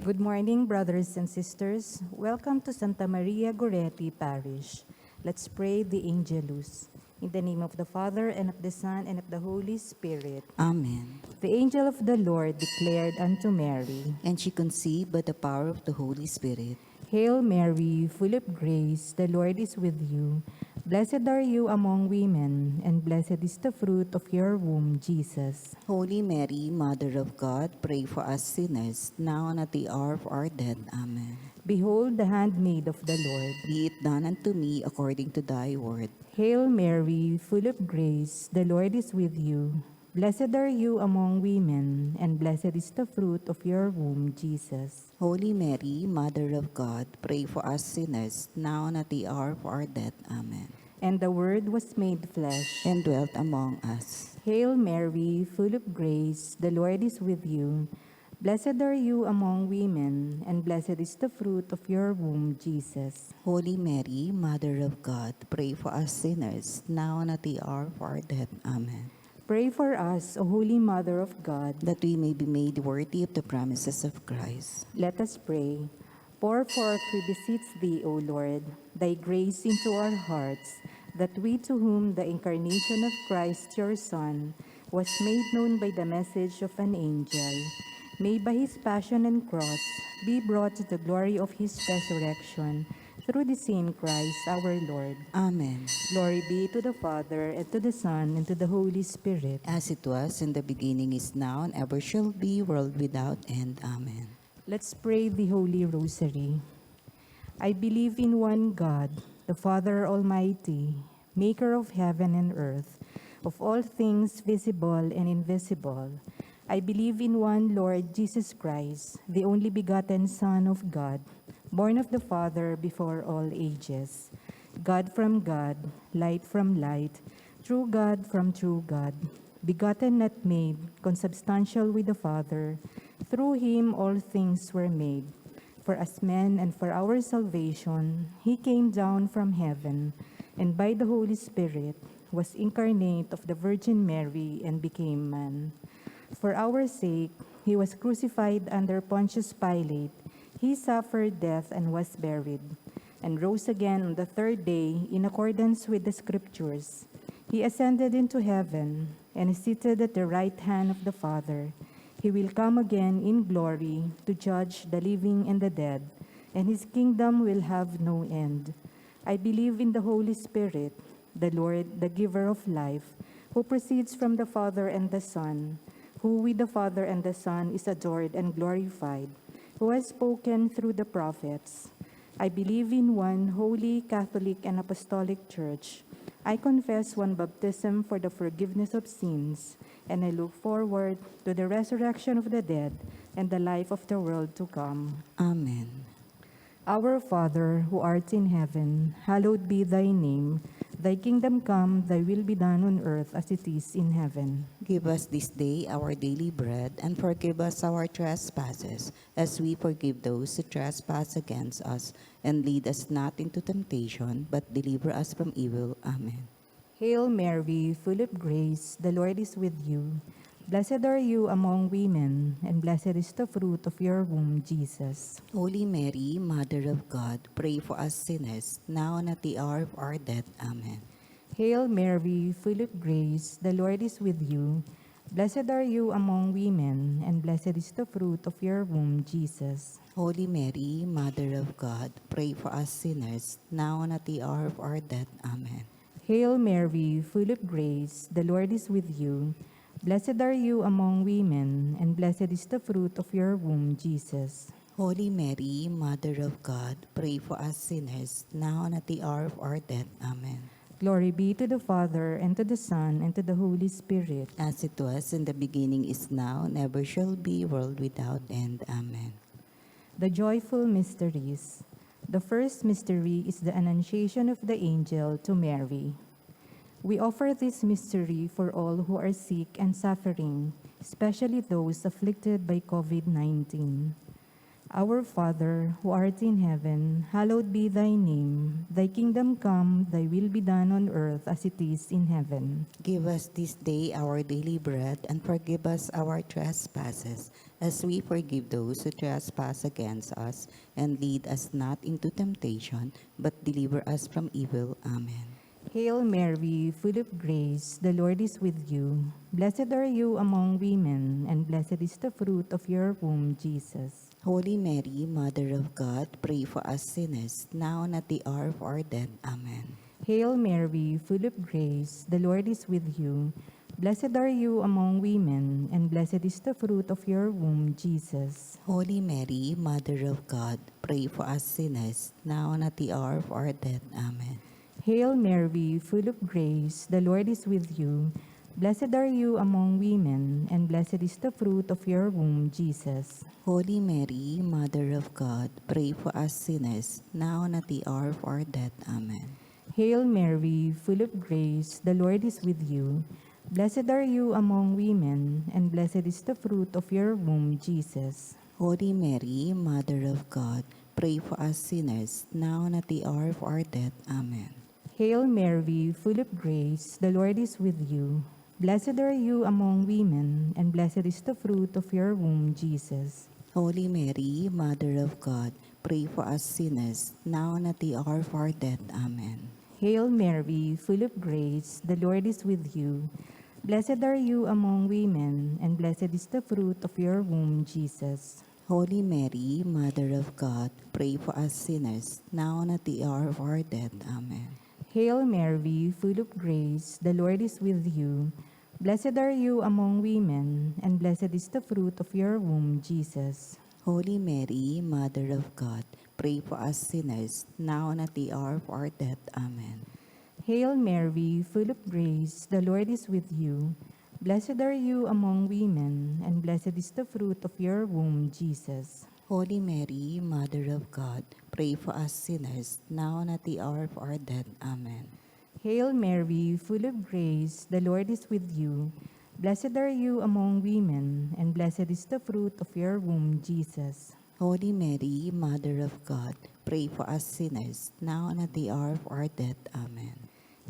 Good morning, brothers and sisters. Welcome to Santa Maria Goretti Parish. Let's pray the Angelus. In the name of the Father, and of the Son, and of the Holy Spirit. Amen. The angel of the Lord declared unto Mary, And she conceived by the power of the Holy Spirit. Hail Mary, full of grace, the Lord is with you. Blessed are you among women, and blessed is the fruit of your womb, Jesus. Holy Mary, Mother of God, pray for us sinners, now and at the hour of our death. Amen. Behold the handmaid of the Lord. Be it done unto me according to thy word. Hail Mary, full of grace, the Lord is with you. Blessed are you among women, and blessed is the fruit of your womb, Jesus. Holy Mary, Mother of God, pray for us sinners, now and at the hour of our death. Amen. And the Word was made flesh. And dwelt among us. Hail Mary, full of grace, the Lord is with you. Blessed are you among women, and blessed is the fruit of your womb, Jesus. Holy Mary, Mother of God, pray for us sinners, now and at the hour of our death. Amen. Pray for us, O Holy Mother of God. That we may be made worthy of the promises of Christ. Let us pray. Pour forth, we beseech thee, O Lord, thy grace into our hearts, that we to whom the incarnation of Christ your Son was made known by the message of an angel, may by his passion and cross be brought to the glory of his resurrection, through the same Christ our Lord. Amen. Glory be to the Father, and to the Son, and to the Holy Spirit. As it was in the beginning, is now, and ever shall be, world without end. Amen. Let's pray the Holy Rosary. I believe in one God, the Father Almighty, maker of heaven and earth, of all things visible and invisible. I believe in one Lord Jesus Christ, the only begotten Son of God, born of the Father before all ages. God from God, light from light, true God from true God, begotten not made, consubstantial with the Father. Through him all things were made. For as man and for our salvation, he came down from heaven, and by the Holy Spirit was incarnate of the Virgin Mary and became man. For our sake, he was crucified under Pontius Pilate. He suffered death and was buried, and rose again on the third day in accordance with the Scriptures. He ascended into heaven and is seated at the right hand of the Father. He will come again in glory to judge the living and the dead, and his kingdom will have no end. I believe in the Holy Spirit, the Lord, the giver of life, who proceeds from the Father and the Son, who with the Father and the Son is adored and glorified, who has spoken through the prophets. I believe in one holy, Catholic, and Apostolic Church. I confess one baptism for the forgiveness of sins, and I look forward to the resurrection of the dead and the life of the world to come. Amen. Our Father, who art in heaven, hallowed be thy name. Thy kingdom come, thy will be done on earth as it is in heaven. Give us this day our daily bread, and forgive us our trespasses, as we forgive those who trespass against us. And lead us not into temptation, but deliver us from evil. Amen. Hail Mary, full of grace, the Lord is with you. Blessed are you among women, and blessed is the fruit of your womb, Jesus. Holy Mary, Mother of God, pray for us sinners, now and at the hour of our death. Amen. Hail Mary, full of grace, the Lord is with you. Blessed are you among women, and blessed is the fruit of your womb, Jesus. Holy Mary, Mother of God, pray for us sinners, now and at the hour of our death. Amen. Hail Mary, full of grace, the Lord is with you. Blessed are you among women, and blessed is the fruit of your womb, Jesus. Holy Mary, Mother of God, pray for us sinners, now and at the hour of our death. Amen. Glory be to the Father, and to the Son, and to the Holy Spirit. As it was in the beginning, is now, and ever shall be, world without end. Amen. The joyful mysteries. The first mystery is the Annunciation of the angel to Mary. We offer this mystery for all who are sick and suffering, especially those afflicted by COVID-19. Our Father, who art in heaven, hallowed be thy name. Thy kingdom come, thy will be done on earth as it is in heaven. Give us this day our daily bread, and forgive us our trespasses, as we forgive those who trespass against us. And lead us not into temptation, but deliver us from evil. Amen. Hail Mary, full of grace, the Lord is with you. Blessed are you among women, and blessed is the fruit of your womb, Jesus. Holy Mary, Mother of God, pray for us sinners, now and at the hour of our death. Amen. Hail Mary, full of grace, the Lord is with you. Blessed are you among women, and blessed is the fruit of your womb, Jesus. Holy Mary, Mother of God, pray for us sinners, now and at the hour of our death. Amen. Hail Mary, full of grace, the Lord is with you. Blessed are you among women, and blessed is the fruit of your womb, Jesus. Holy Mary, Mother of God, pray for us sinners, now and at the hour of our death. Amen. Hail Mary, full of grace, the Lord is with you. Blessed are you among women, and blessed is the fruit of your womb, Jesus. Holy Mary, Mother of God, pray for us sinners, now and at the hour of our death. Amen. Hail Mary, full of grace, the Lord is with you. Blessed are you among women, and blessed is the fruit of your womb, Jesus. Holy Mary, Mother of God, pray for us sinners, now and at the hour of our death. Amen. Hail Mary, full of grace, the Lord is with you. Blessed are you among women, and blessed is the fruit of your womb, Jesus. Holy Mary, Mother of God, pray for us sinners, now and at the hour of our death. Amen. Hail Mary, full of grace, the Lord is with you. Blessed are you among women, and blessed is the fruit of your womb, Jesus. Holy Mary, Mother of God, pray for us sinners, now and at the hour of our death. Amen. Hail Mary, full of grace, the Lord is with you. Blessed are you among women, and blessed is the fruit of your womb, Jesus. Holy Mary, Mother of God, pray for us sinners, now and at the hour of our death. Amen. Hail Mary, full of grace, the Lord is with you. Blessed are you among women, and blessed is the fruit of your womb, Jesus. Holy Mary, Mother of God, pray for us sinners, now and at the hour of our death. Amen.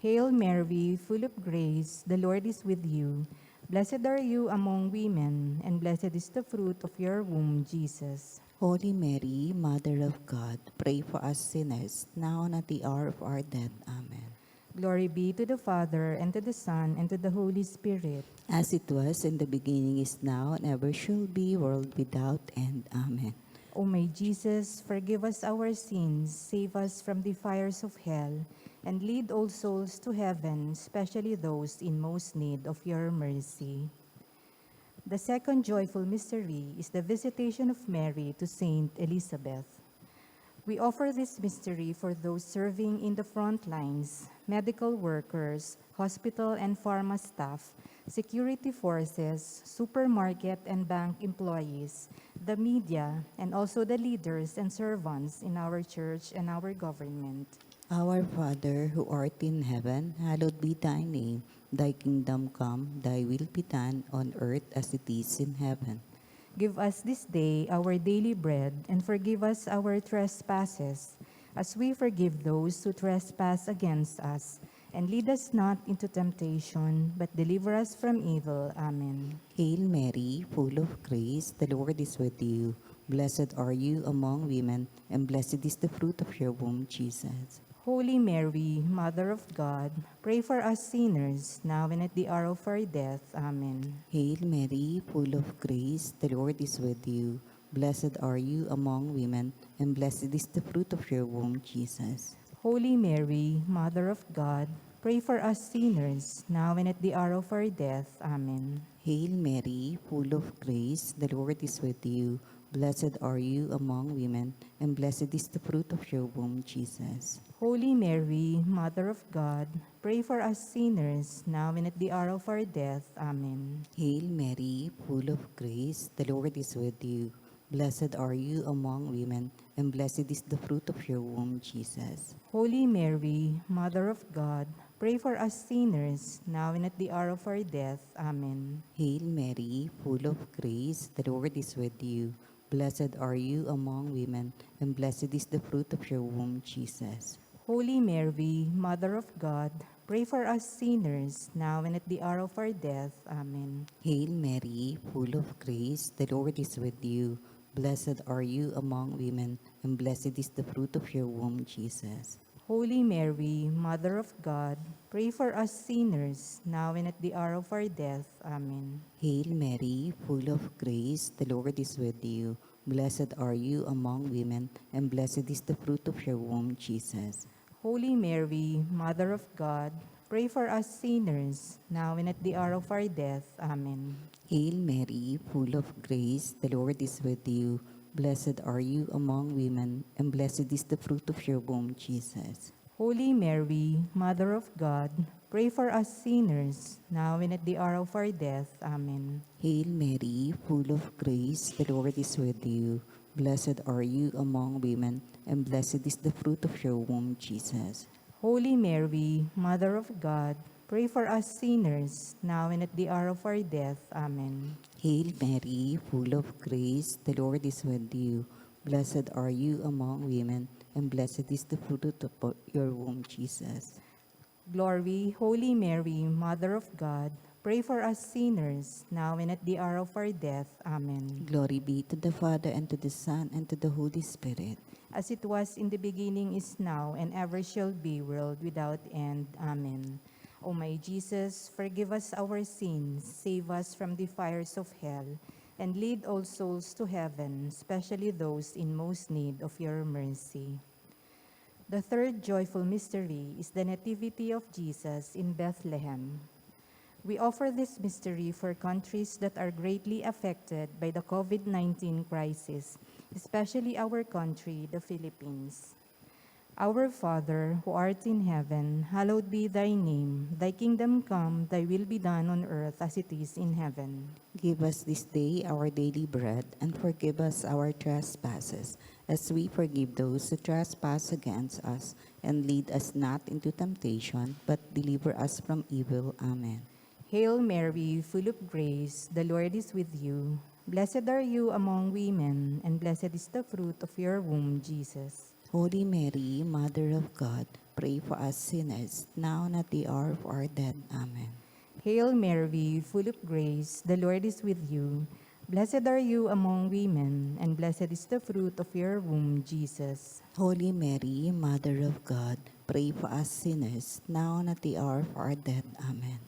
Hail Mary, full of grace, the Lord is with you. Blessed are you among women, and blessed is the fruit of your womb, Jesus. Holy Mary, Mother of God, pray for us sinners, now and at the hour of our death. Amen. Glory be to the Father, and to the Son, and to the Holy Spirit. As it was in the beginning, is now, and ever shall be, world without end. Amen. O my Jesus, forgive us our sins, save us from the fires of hell, and lead all souls to heaven, especially those in most need of your mercy. The second joyful mystery is the visitation of Mary to Saint Elizabeth. We offer this mystery for those serving in the front lines, medical workers, hospital and pharma staff, security forces, supermarket and bank employees, the media, and also the leaders and servants in our church and our government. Our Father, who art in heaven, hallowed be thy name. Thy kingdom come, thy will be done on earth as it is in heaven. Give us this day our daily bread, and forgive us our trespasses, as we forgive those who trespass against us. And lead us not into temptation, but deliver us from evil. Amen. Hail Mary, full of grace, the Lord is with you. Blessed are you among women, and blessed is the fruit of your womb, Jesus. Holy Mary, Mother of God, pray for us sinners, now and at the hour of our death. Amen. Hail Mary, full of grace, the Lord is with you. Blessed are you among women, and blessed is the fruit of your womb, Jesus. Holy Mary, Mother of God, pray for us sinners, now and at the hour of our death. Amen. Hail Mary, full of grace, the Lord is with you. Blessed are you among women, and blessed is the fruit of your womb, Jesus. Holy Mary, Mother of God, pray for us sinners, now and at the hour of our death. Amen. Hail Mary, full of grace, the Lord is with you. Blessed are you among women, and blessed is the fruit of your womb, Jesus. Holy Mary, Mother of God, pray for us sinners, now and at the hour of our death. Amen. Hail Mary, full of grace, the Lord is with you. Blessed are you among women, and blessed is the fruit of your womb, Jesus. Holy Mary, Mother of God, pray for us sinners, now and at the hour of our death. Amen. Hail Mary, full of grace, the Lord is with you. Blessed are you among women, and blessed is the fruit of your womb, Jesus. Holy Mary, Mother of God, pray for us sinners, now and at the hour of our death. Amen. Hail Mary, full of grace, the Lord is with you. Blessed are you among women, and blessed is the fruit of your womb, Jesus. Holy Mary, Mother of God, pray for us sinners, now and at the hour of our death. Amen. Hail Mary, full of grace, the Lord is with you. Blessed are you among women, and blessed is the fruit of your womb, Jesus. Holy Mary, Mother of God, pray for us sinners, now and at the hour of our death. Amen. Hail Mary, full of grace, the Lord is with you. Blessed are you among women, and blessed is the fruit of your womb, Jesus. Holy Mary, Mother of God, pray for us sinners, now and at the hour of our death. Amen. Hail Mary, full of grace, the Lord is with you. Blessed are you among women, and blessed is the fruit of your womb, Jesus. Glory, Holy Mary, Mother of God, pray for us sinners, now and at the hour of our death. Amen. Glory be to the Father, and to the Son, and to the Holy Spirit. As it was in the beginning, is now, and ever shall be, world without end. Amen. O my Jesus, forgive us our sins, save us from the fires of hell, and lead all souls to heaven, especially those in most need of your mercy. The third joyful mystery is the Nativity of Jesus in Bethlehem. We offer this mystery for countries that are greatly affected by the COVID-19 crisis, especially our country, the Philippines. Our Father, who art in heaven, hallowed be thy name. Thy kingdom come, thy will be done on earth as it is in heaven. Give us this day our daily bread, and forgive us our trespasses, as we forgive those who trespass against us. And lead us not into temptation, but deliver us from evil. Amen. Hail Mary, full of grace, the Lord is with you. Blessed are you among women, and blessed is the fruit of your womb, Jesus. Holy Mary, Mother of God, pray for us sinners, now and at the hour of our death. Amen. Hail Mary, full of grace, the Lord is with you. Blessed are you among women, and blessed is the fruit of your womb, Jesus. Holy Mary, Mother of God, pray for us sinners, now and at the hour of our death. Amen.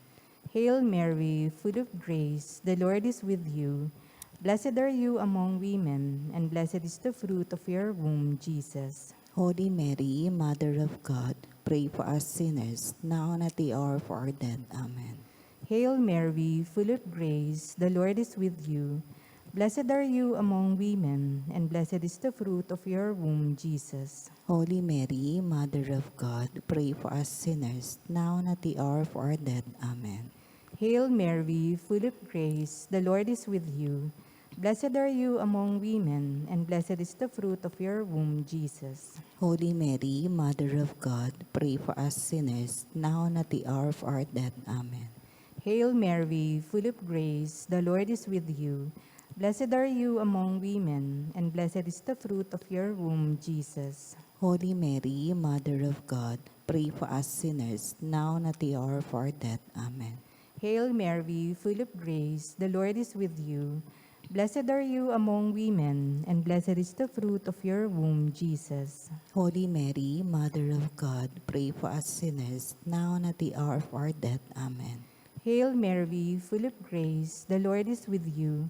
Hail Mary, full of grace, the Lord is with you. Blessed are you among women, and blessed is the fruit of your womb, Jesus. Holy Mary, Mother of God, pray for us sinners, now and at the hour of our death. Amen. Hail Mary, full of grace, the Lord is with you. Blessed are you among women, and blessed is the fruit of your womb, Jesus. Holy Mary, Mother of God, pray for us sinners, now and at the hour of our death. Amen. Hail Mary, full of grace, the Lord is with you. Blessed are you among women, and blessed is the fruit of your womb, Jesus. Holy Mary, Mother of God, pray for us sinners, now and at the hour of our death. Amen. Hail Mary, full of grace, the Lord is with you. Blessed are you among women, and blessed is the fruit of your womb, Jesus. Holy Mary, Mother of God, pray for us sinners, now and at the hour of our death. Amen. Hail Mary, full of grace, the Lord is with you. Blessed are you among women, and blessed is the fruit of your womb, Jesus. Holy Mary, Mother of God, pray for us sinners, now and at the hour of our death. Amen. Hail Mary, full of grace, the Lord is with you.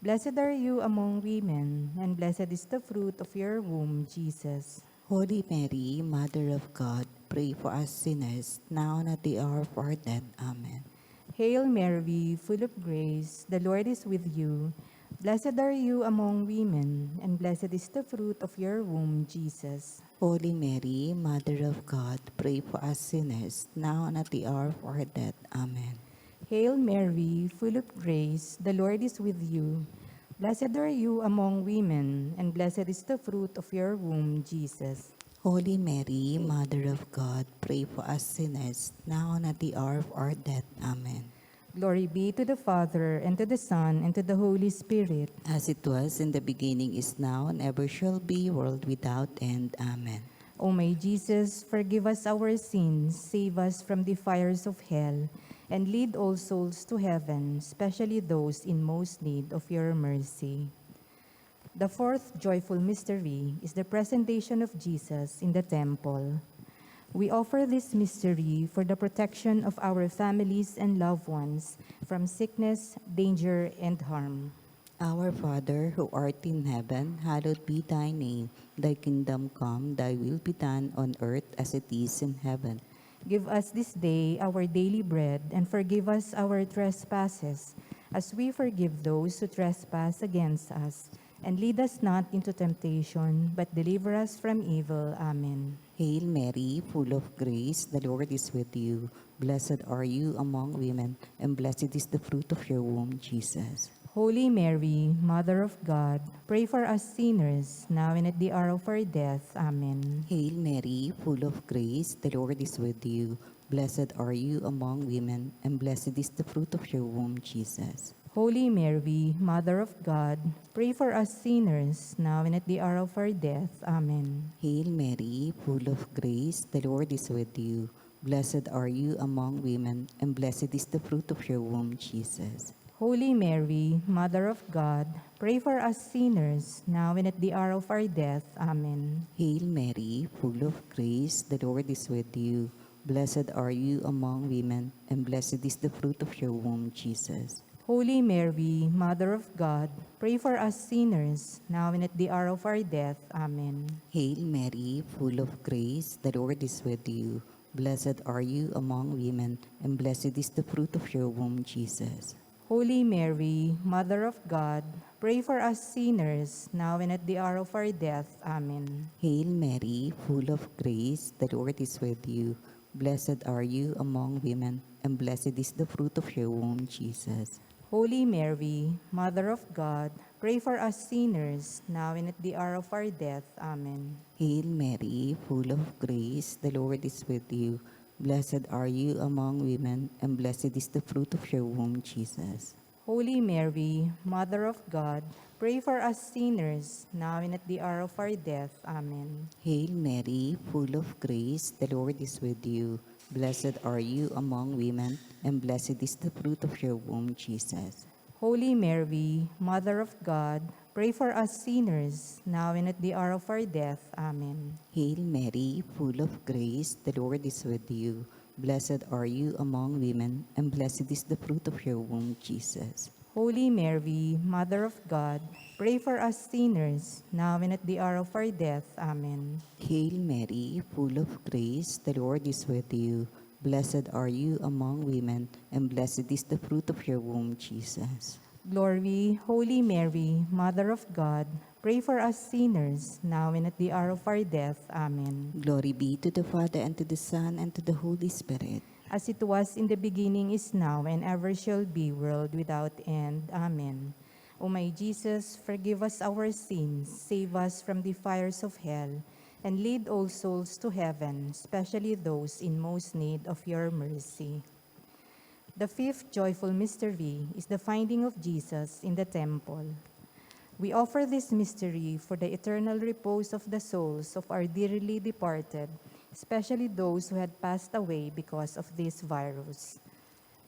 Blessed are you among women, and blessed is the fruit of your womb, Jesus. Holy Mary, Mother of God, pray for us sinners, now and at the hour of our death. Amen. Hail Mary, full of grace, the Lord is with you. Blessed are you among women, and blessed is the fruit of your womb, Jesus. Holy Mary, Mother of God, pray for us sinners, now and at the hour of our death. Amen. Hail Mary, full of grace, the Lord is with you. Blessed are you among women, and blessed is the fruit of your womb, Jesus. Holy Mary, Mother of God, pray for us sinners, now and at the hour of our death. Amen. Glory be to the Father, and to the Son, and to the Holy Spirit. As it was in the beginning, is now, and ever shall be, world without end. Amen. O my Jesus, forgive us our sins, save us from the fires of hell, and lead all souls to heaven, especially those in most need of your mercy. The fourth joyful mystery is the presentation of Jesus in the temple. We offer this mystery for the protection of our families and loved ones from sickness, danger, and harm. Our Father, who art in heaven, hallowed be thy name. Thy kingdom come, thy will be done on earth as it is in heaven. Give us this day our daily bread, and forgive us our trespasses, as we forgive those who trespass against us. And lead us not into temptation, but deliver us from evil. Amen. Hail Mary, full of grace, the Lord is with you. Blessed are you among women, and blessed is the fruit of your womb, Jesus. Holy Mary, Mother of God, pray for us sinners, now and at the hour of our death. Amen. Hail Mary, full of grace, the Lord is with you. Blessed are you among women, and blessed is the fruit of your womb, Jesus. Holy Mary, Mother of God, pray for us sinners, now and at the hour of our death. Amen. Hail Mary, full of grace, the Lord is with you. Blessed are you among women, and blessed is the fruit of your womb, Jesus. Holy Mary, Mother of God, pray for us sinners, now and at the hour of our death. Amen. Hail Mary, full of grace, the Lord is with you. Blessed are you among women, and blessed is the fruit of your womb, Jesus. Holy Mary, Mother of God, pray for us sinners, now and at the hour of our death. Amen. Hail Mary, full of grace, the Lord is with you. Blessed are you among women, and blessed is the fruit of your womb, Jesus. Holy Mary, Mother of God, pray for us sinners, now and at the hour of our death. Amen. Hail Mary, full of grace, the Lord is with you. Blessed are you among women, and blessed is the fruit of your womb, Jesus. Holy Mary, Mother of God, pray for us sinners, now and at the hour of our death. Amen. Hail Mary, full of grace, the Lord is with you. Blessed are you among women, and blessed is the fruit of your womb, Jesus. Holy Mary, Mother of God, pray for us sinners, now and at the hour of our death. Amen. Hail Mary, full of grace, the Lord is with you. Blessed are you among women, and blessed is the fruit of your womb, Jesus. Holy Mary, Mother of God, pray for us sinners, now and at the hour of our death. Amen. Hail Mary, full of grace, the Lord is with you. Blessed are you among women, and blessed is the fruit of your womb, Jesus. Holy Mary, Mother of God, pray for us sinners, now and at the hour of our death. Amen. Hail Mary, full of grace, the Lord is with you. Blessed are you among women, and blessed is the fruit of your womb, Jesus. Glory, Holy Mary, Mother of God, pray for us sinners, now and at the hour of our death. Amen. Glory be to the Father, and to the Son, and to the Holy Spirit. As it was in the beginning, is now, and ever shall be, world without end. Amen. O my Jesus, forgive us our sins, save us from the fires of hell, and lead all souls to heaven, especially those in most need of your mercy. The fifth joyful mystery is the finding of Jesus in the temple. We offer this mystery for the eternal repose of the souls of our dearly departed, especially those who had passed away because of this virus.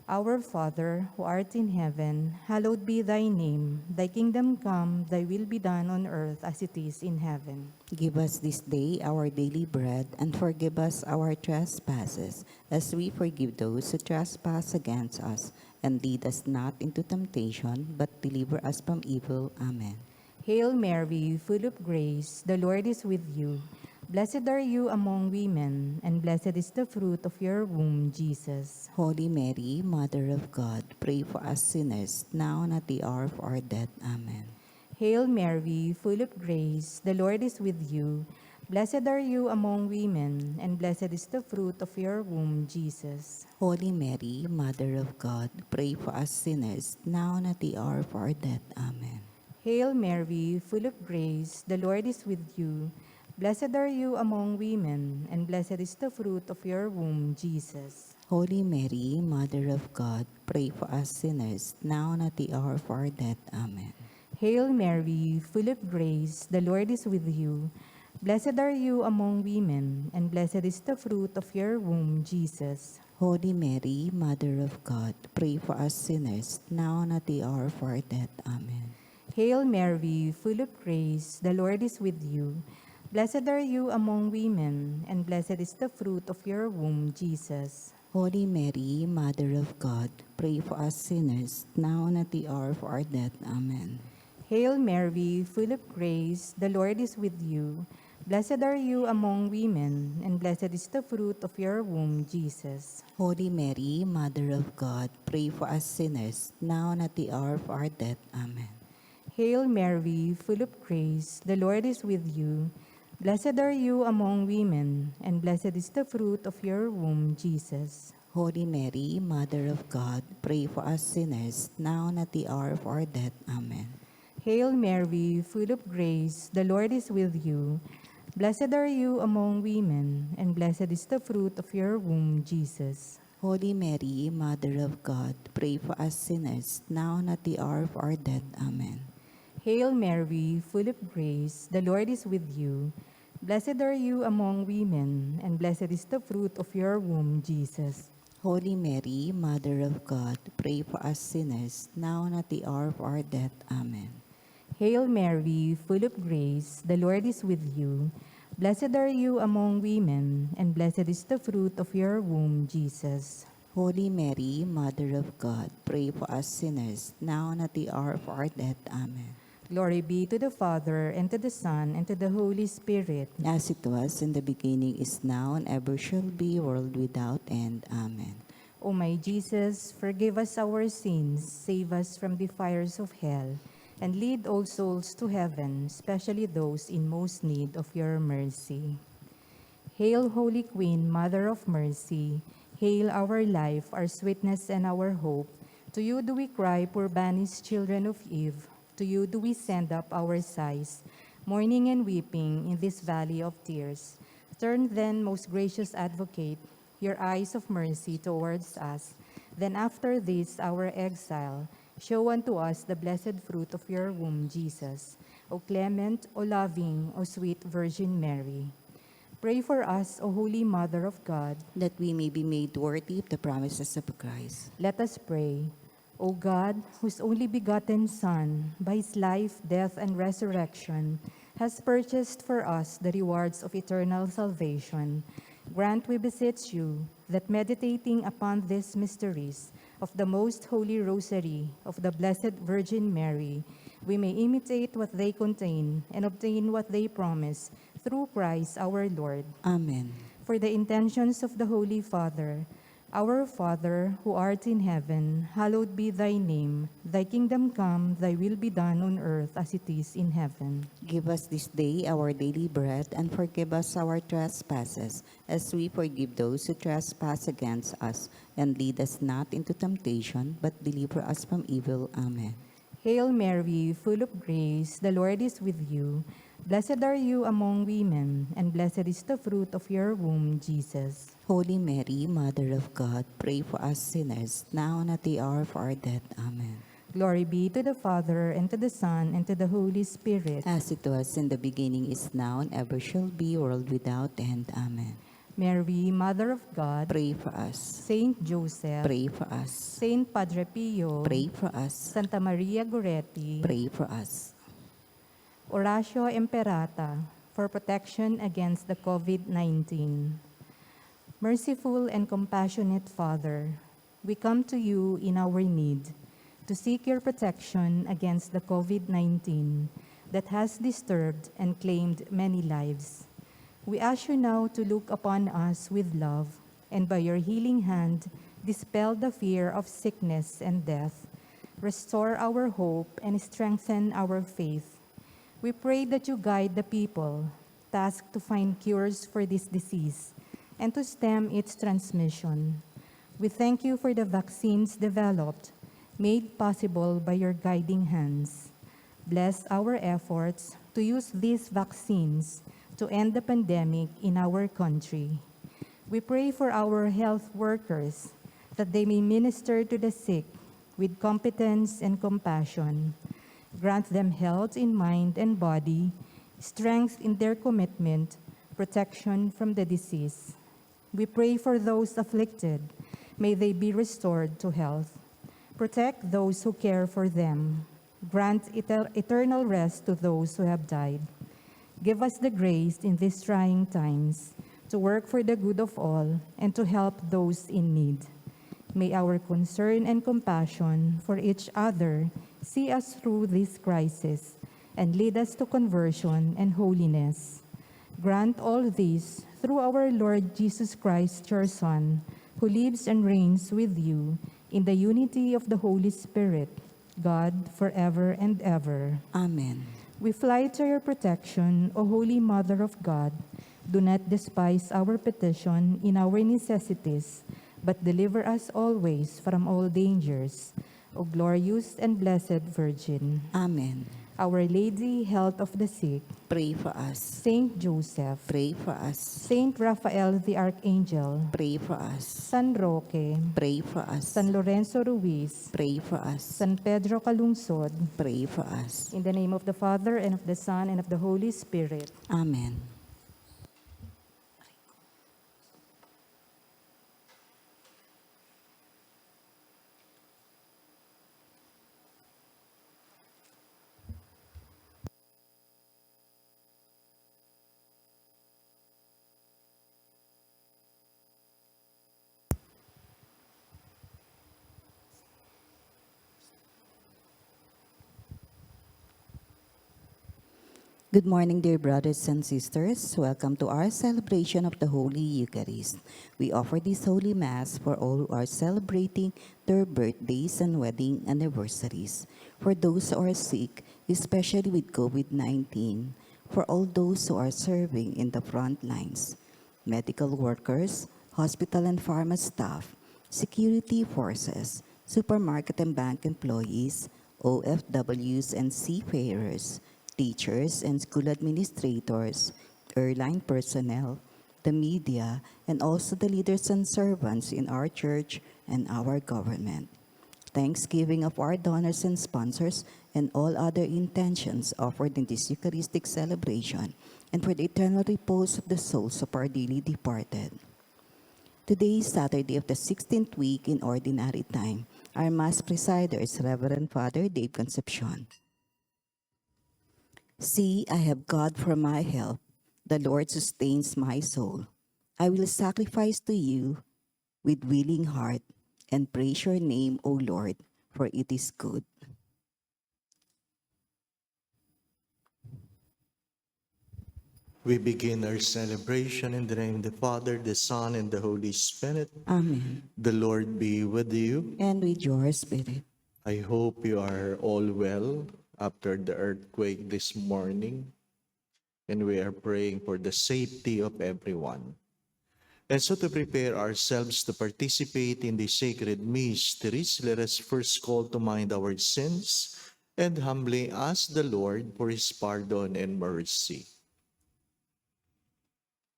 Our Father, who art in heaven, hallowed be thy name. Thy kingdom come, thy will be done on earth as it is in heaven. Give us this day our daily bread, and forgive us our trespasses, as we forgive those who trespass against us. And lead us not into temptation, but deliver us from evil. Amen. Hail Mary, full of grace, the Lord is with you. Blessed are you among women, and blessed is the fruit of your womb, Jesus. Holy Mary, Mother of God, pray for us sinners, now and at the hour of our death. Amen. Hail Mary, full of grace, the Lord is with you. Blessed are you among women, and blessed is the fruit of your womb, Jesus. Holy Mary, Mother of God, pray for us sinners, now and at the hour of our death. Amen. Hail Mary, full of grace, the Lord is with you. Blessed are you among women, and blessed is the fruit of your womb, Jesus. Holy Mary, Mother of God, pray for us sinners, now and at the hour of our death. Amen. Hail Mary, full of grace, the Lord is with you. Blessed are you among women, and blessed is the fruit of your womb, Jesus. Holy Mary, Mother of God, pray for us sinners, now and at the hour of our death. Amen. Hail Mary, full of grace, the Lord is with you. Blessed are you among women, and blessed is the fruit of your womb, Jesus. Holy Mary, Mother of God, pray for us sinners, now and at the hour of our death. Amen. Hail Mary, full of grace, the Lord is with you. Blessed are you among women, and blessed is the fruit of your womb, Jesus. Holy Mary, Mother of God, pray for us sinners, now and at the hour of our death. Amen. Hail Mary, full of grace, the Lord is with you. Blessed are you among women, and blessed is the fruit of your womb, Jesus. Holy Mary, Mother of God, pray for us sinners, now and at the hour of our death. Amen. Hail Mary, full of grace, the Lord is with you. Blessed are you among women, and blessed is the fruit of your womb, Jesus. Holy Mary, Mother of God, pray for us sinners, now and at the hour of our death. Amen. Hail Mary, full of grace, the Lord is with you. Blessed are you among women, and blessed is the fruit of your womb, Jesus. Holy Mary, Mother of God, pray for us sinners, now and at the hour of our death. Amen. Hail Mary, full of grace, the Lord is with you. Blessed are you among women, and blessed is the fruit of your womb, Jesus. Holy Mary, Mother of God, pray for us sinners, now and at the hour of our death. Amen. Glory be to the Father, and to the Son, and to the Holy Spirit. As it was in the beginning, is now, and ever shall be, world without end. Amen. O my Jesus, forgive us our sins, save us from the fires of hell, and lead all souls to heaven, especially those in most need of your mercy. Hail, Holy Queen, Mother of Mercy. Hail our life, our sweetness, and our hope. To you do we cry, poor banished children of Eve. To you do we send up our sighs, mourning and weeping in this valley of tears. Turn then, most gracious Advocate, your eyes of mercy towards us. Then after this our exile, show unto us the blessed fruit of your womb, Jesus. O clement, O loving, O sweet Virgin Mary. Pray for us, O Holy Mother of God. That we may be made worthy of the promises of Christ. Let us pray. O God, whose only begotten Son, by his life, death, and resurrection, has purchased for us the rewards of eternal salvation, grant, we beseech you, that meditating upon these mysteries of the most holy rosary of the Blessed Virgin Mary, we may imitate what they contain and obtain what they promise, through Christ our Lord. Amen. For the intentions of the Holy Father, our Father, who art in heaven, hallowed be thy name. Thy kingdom come, thy will be done on earth as it is in heaven. Give us this day our daily bread, and forgive us our trespasses, as we forgive those who trespass against us. And lead us not into temptation, but deliver us from evil. Amen. Hail Mary, full of grace, the Lord is with you. Blessed are you among women, and blessed is the fruit of your womb, Jesus. Holy Mary, Mother of God, pray for us sinners, now and at the hour of our death. Amen. Glory be to the Father, and to the Son, and to the Holy Spirit. As it was in the beginning, is now, and ever shall be, world without end. Amen. Mary, Mother of God, Pray for us. Saint Joseph, Pray for us. Saint Padre Pio, Pray for us. Santa Maria Goretti, Pray for us. Oratio Imperata, for protection against the COVID-19. Merciful and compassionate Father, we come to you in our need to seek your protection against the COVID-19 that has disturbed and claimed many lives. We ask you now to look upon us with love, and by your healing hand, dispel the fear of sickness and death, restore our hope, and strengthen our faith. We pray that you guide the people tasked to find cures for this disease and to stem its transmission. We thank you for the vaccines developed, made possible by your guiding hands. Bless our efforts to use these vaccines to end the pandemic in our country. We pray for our health workers that they may minister to the sick with competence and compassion. Grant them health in mind and body, strength in their commitment, protection from the disease. We pray for those afflicted. May they be restored to health. Protect those who care for them. Grant eternal rest to those who have died. Give us the grace in these trying times to work for the good of all and to help those in need. May our concern and compassion for each other see us through this crisis and lead us to conversion and holiness. Grant all this through our Lord Jesus Christ, your Son, who lives and reigns with you in the unity of the Holy Spirit, God, forever and ever. Amen. We fly to your protection, O Holy Mother of God. Do not despise our petition in our necessities, but deliver us always from all dangers. O glorious and blessed Virgin. Amen. Our Lady, health of the sick. Pray for us. Saint Joseph. Pray for us. Saint Raphael the Archangel. Pray for us. San Roque. Pray for us. San Lorenzo Ruiz. Pray for us. San Pedro Calungsod. Pray for us. In the name of the Father, and of the Son, and of the Holy Spirit. Amen. Good morning, dear brothers and sisters. Welcome to our celebration of the Holy Eucharist. We offer this Holy Mass for all who are celebrating their birthdays and wedding anniversaries, for those who are sick, especially with COVID-19, for all those who are serving in the front lines, medical workers, hospital and pharma staff, security forces, supermarket and bank employees, OFWs and seafarers, teachers and school administrators, airline personnel, the media, and also the leaders and servants in our church and our government. Thanksgiving of our donors and sponsors and all other intentions offered in this Eucharistic celebration, and for the eternal repose of the souls of our dearly departed. Today is Saturday of the 16th week in Ordinary Time. Our Mass presider is Reverend Father Dave Concepcion. See, I have God for my help. The Lord sustains my soul. I will sacrifice to you with willing heart and praise your name, O Lord, for it is good. We begin our celebration in the name of the Father, the Son, and the Holy Spirit. Amen. The Lord be with you. And with your spirit. I hope you are all well after the earthquake this morning. And we are praying for the safety of everyone. And so to prepare ourselves to participate in the sacred mysteries, let us first call to mind our sins and humbly ask the Lord for his pardon and mercy.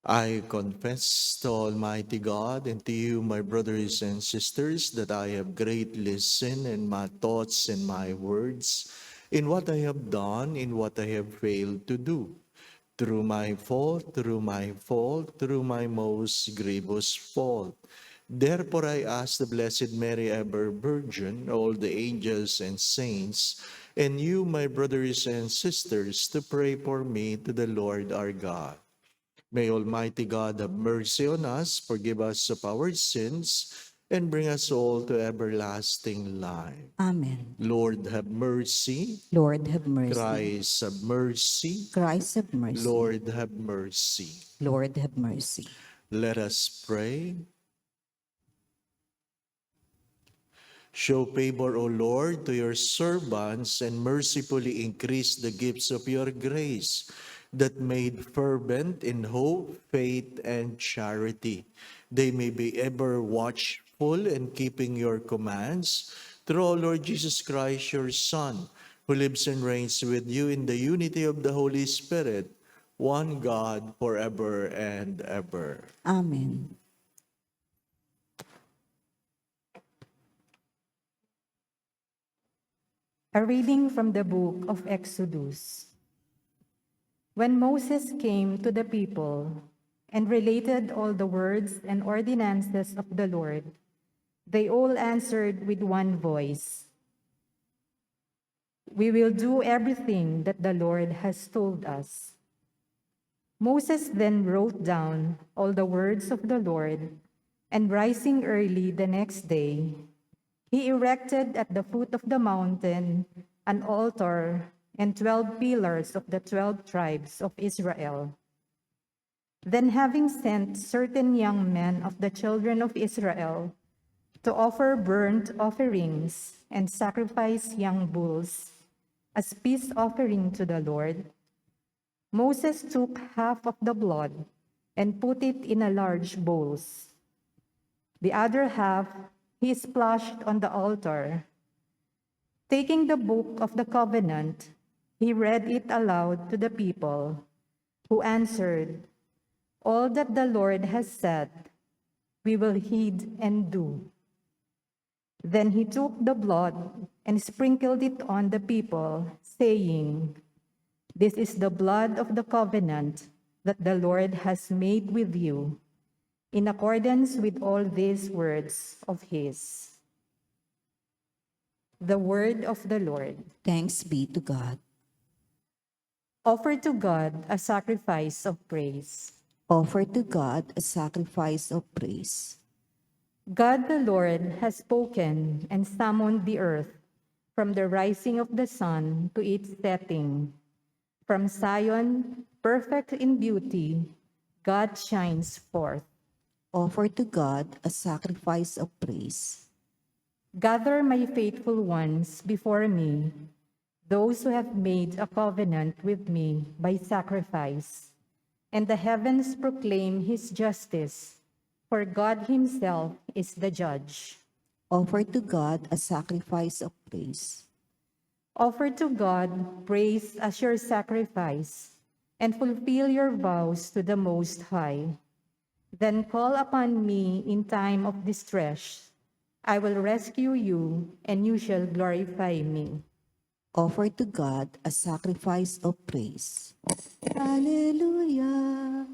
I confess to Almighty God and to you, my brothers and sisters, that I have greatly sinned in my thoughts and my words, in what I have done, in what I have failed to do, through my fault, through my most grievous fault. Therefore I ask the Blessed Mary, ever Virgin, all the angels and saints, and you, my brothers and sisters, to pray for me to the Lord our God. May Almighty God have mercy on us, forgive us of our sins, and bring us all to everlasting life. Amen. Lord, have mercy. Lord, have mercy. Christ, have mercy. Christ, have mercy. Lord, have mercy. Lord, have mercy. Let us pray. Show favor, O Lord, to your servants, and mercifully increase the gifts of your grace, that made fervent in hope, faith, and charity, they may be ever watchful in keeping your commands, through our Lord Jesus Christ, your Son, who lives and reigns with you in the unity of the Holy Spirit, one God, forever and ever. Amen. A reading from the book of Exodus. When Moses came to the people and related all the words and ordinances of the Lord, they all answered with one voice, "We will do everything that the Lord has told us." Moses then wrote down all the words of the Lord, and rising early the next day, he erected at the foot of the mountain an altar and 12 pillars of the 12 tribes of Israel. Then, having sent certain young men of the children of Israel to offer burnt offerings and sacrifice young bulls as peace offering to the Lord, Moses took half of the blood and put it in a large bowls. The other half he splashed on the altar. Taking the book of the covenant, he read it aloud to the people, who answered, "All that the Lord has said, we will heed and do." Then he took the blood and sprinkled it on the people, saying, "This is the blood of the covenant that the Lord has made with you, in accordance with all these words of his." The word of the Lord. Thanks be to God. Offer to God a sacrifice of praise. Offer to God a sacrifice of praise. God the Lord has spoken and summoned the earth from the rising of the sun to its setting. From Zion, perfect in beauty, God shines forth. Offer to God a sacrifice of praise. Gather my faithful ones before me, those who have made a covenant with me by sacrifice. And the heavens proclaim his justice, for God himself is the judge. Offer to God a sacrifice of praise. Offer to God praise as your sacrifice, and fulfill your vows to the Most High. Then call upon me in time of distress. I will rescue you, and you shall glorify me. Offer to God a sacrifice of praise. Hallelujah.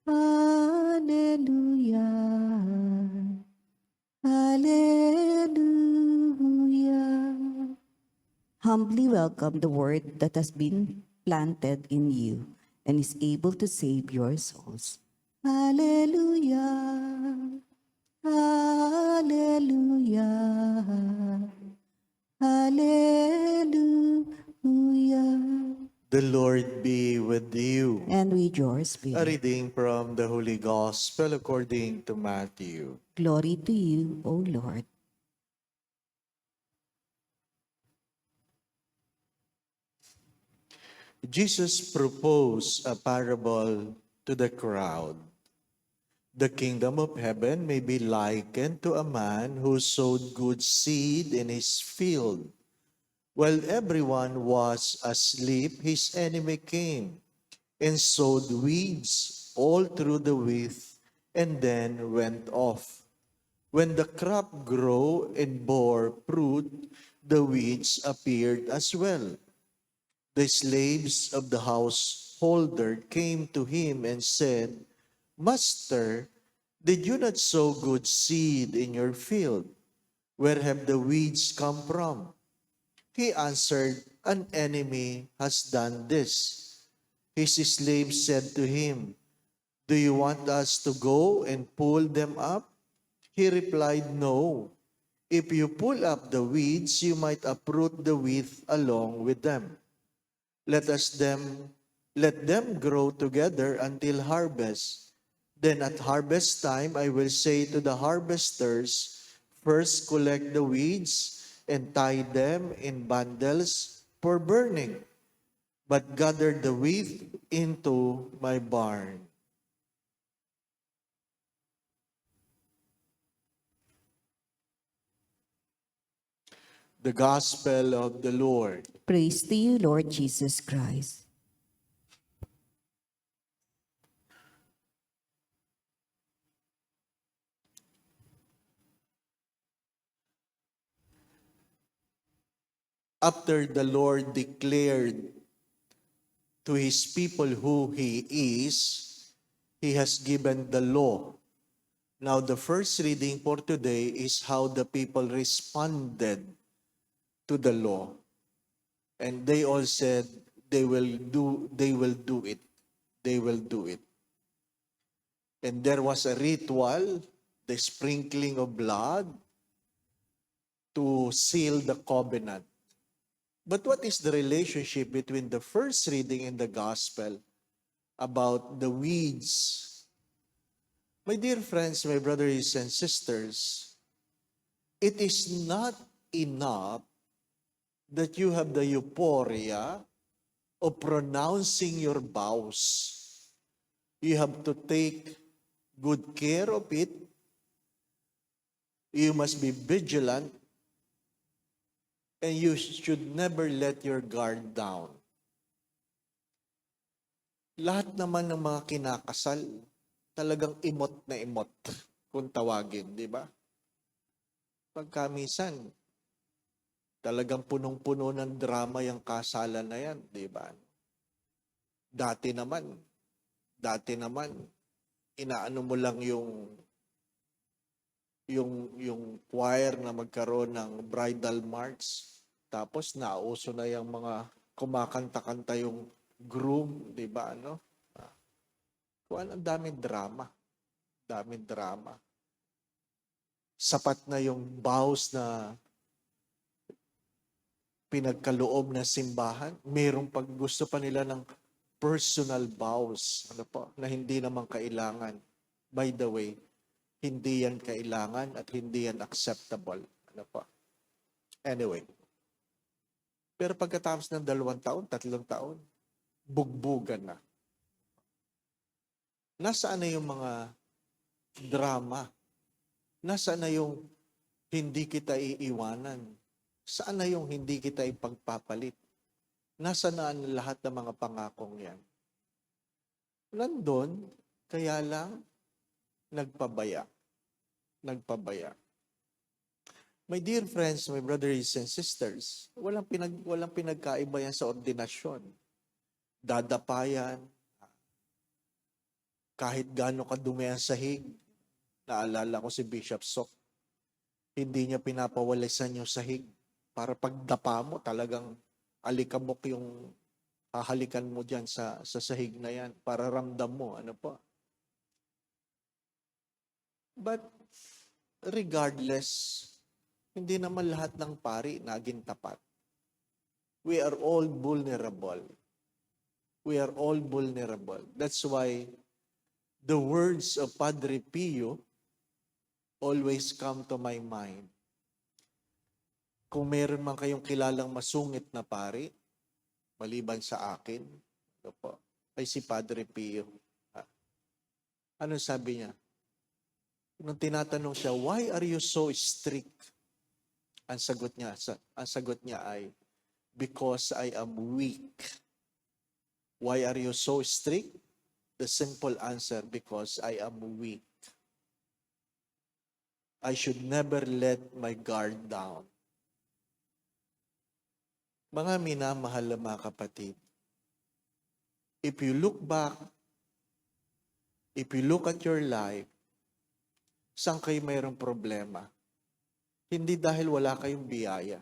Hallelujah. Hallelujah. Humbly welcome the word that has been planted in you and is able to save your souls. Hallelujah. Hallelujah. Hallelujah. The Lord be with you. And with your A spirit. reading from the Holy Gospel according to Matthew. Glory to you, O Lord. Jesus proposed a parable to the crowd. The kingdom of heaven may be likened to a man who sowed good seed in his field. While everyone was asleep, his enemy came and sowed weeds all through the wheat and then went off. When the crop grew and bore fruit, the weeds appeared as well. The slaves of the householder came to him and said, "Master, did you not sow good seed in your field? Where have the weeds come from?" He answered, "An enemy has done this." His slaves said to him, "Do you want us to go and pull them up?" He replied, "No. If you pull up the weeds, you might uproot the wheat along with them. Let us them let them grow together until harvest. Then at harvest time I will say to the harvesters, first collect the weeds and tie them in bundles for burning, but gather the wheat into my barn." The Gospel. 'The Gospel' of the Lord. Praise to you, Lord Jesus Christ. after the Lord declared to his people who he is, he has given the law. Now, the first reading for today is how the people responded to the law. And they all said they will do it. They will do it. And there was a ritual, the sprinkling of blood to seal the covenant. But what is the relationship between the first reading in the gospel about the weeds? My dear friends, my brothers and sisters, it is not enough that you have the euphoria of pronouncing your vows. You have to take good care of it. You must be vigilant. And you should never let your guard down. Lahat naman ng mga kinakasal, talagang imot na imot kung tawagin, di ba? Pagkamisan, talagang punong-puno ng drama yung kasalan na yan, di ba? Dati naman, inaano mo lang yung choir na magkaroon ng bridal march. Tapos nauso na yung mga kumakanta-kanta yung groom, di ba? Ano? Ang daming drama. Daming drama. Sapat na yung vows na pinagkaloob na simbahan. Mayroong pag gusto pa nila ng personal vows, ano po, na hindi naman kailangan. By the way, hindi yan kailangan at hindi yan acceptable. Ano po? Anyway. Pero pagkatapos ng 2 taon, 3 taon, bugbugan na. Nasaan na yung mga drama? Nasaan na yung hindi kita iiwanan? Saan na yung hindi kita ipagpapalit? Nasaan na ang lahat ng mga pangakong yan? Nandun, kaya lang nagpabaya. Nagpabaya. My dear friends, my brothers and sisters, walang pinagkaiba yan sa ordinasyon. Dadapayan, kahit gaano kadumi ang sahig. Naalala ko si Bishop Sok, hindi niya pinapawalisan yung sahig para pagdapa mo talagang alikabok yung hahalikan mo dyan sa sahig na yan para ramdam mo, ano po. But regardless, hindi naman lahat ng pari naging tapat. We are all vulnerable. We are all vulnerable. That's why the words of Padre Pio always come to my mind. Kung meron man kayong kilalang masungit na pari, maliban sa akin, ito po, ay si Padre Pio. Ano sabi niya? Nung tinatanong siya, why are you so strict? Ang sagot niya ay, because I am weak. Why are you so strict? The simple answer, because I am weak. I should never let my guard down. Mga minamahal na mga kapatid, if you look back, if you look at your life, saan kayo mayroong problema? Hindi dahil wala kayong biyaya.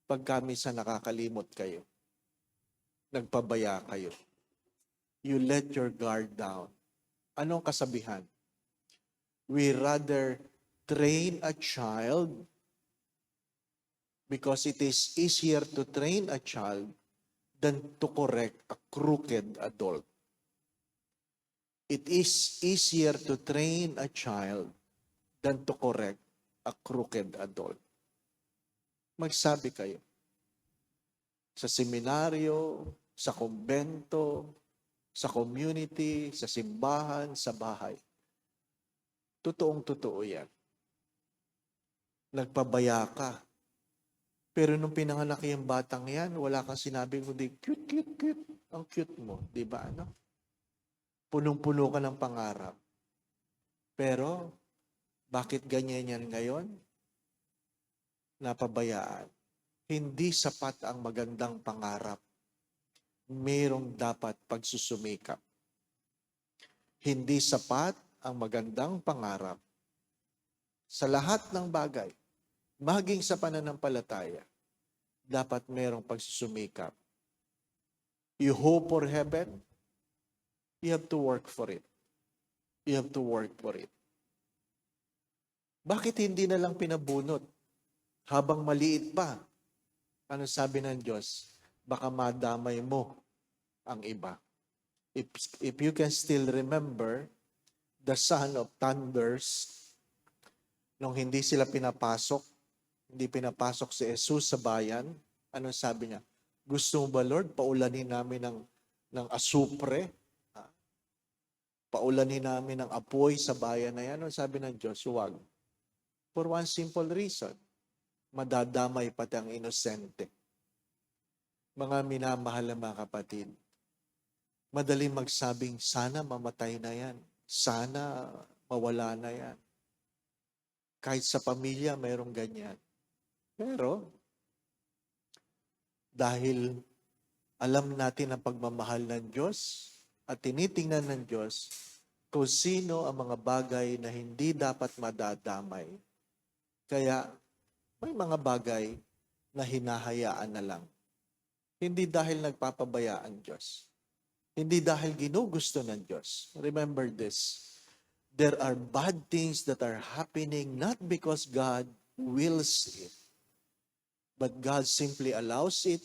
Pagkamisa nakakalimot kayo. Nagpabaya kayo. You let your guard down. Anong kasabihan? We rather train a child because it is easier to train a child than to correct a crooked adult. It is easier to train a child than to correct a crooked adult. Magsabi kayo. Sa seminaryo, sa kumbento, sa community, sa simbahan, sa bahay. Totoong-totoo yan. Nagpabaya ka. Pero nung pinanganak yung batang yan, wala kang sinabi kundi cute, cute, cute. Ang cute mo, di ba? Ano? Punong-puno ka ng pangarap. Pero, bakit ganyan yan ngayon? Napabayaan. Hindi sapat ang magandang pangarap. Merong dapat pagsusumikap. Hindi sapat ang magandang pangarap. Sa lahat ng bagay, maging sa pananampalataya, dapat merong pagsusumikap. You hope for heaven, you have to work for it. You have to work for it. Bakit hindi na lang pinabunot? Habang maliit pa, ano sabi ng Diyos? Baka madamay mo ang iba. If you can still remember the son of thunders, nung hindi sila pinapasok, hindi pinapasok si Jesus sa bayan, ano sabi niya? Gusto mo ba, Lord, paulanin namin ng asupre? Paulanin namin ng apoy sa bayan na yan? Ano sabi ng Diyos? Huwag. For one simple reason, madadamay pati ang inosente. Mga minamahal na mga kapatid, madaling magsabing, sana mamatay na yan. Sana mawala na yan. Kahit sa pamilya, mayroong ganyan. Pero, dahil alam natin ang pagmamahal ng Diyos at tinitingnan ng Diyos kung sino ang mga bagay na hindi dapat madadamay. Kaya, may mga bagay na hinahayaan na lang. Hindi dahil nagpapabaya ang Diyos. Hindi dahil ginugusto ng Diyos. Remember this. There are bad things that are happening not because God wills it, but God simply allows it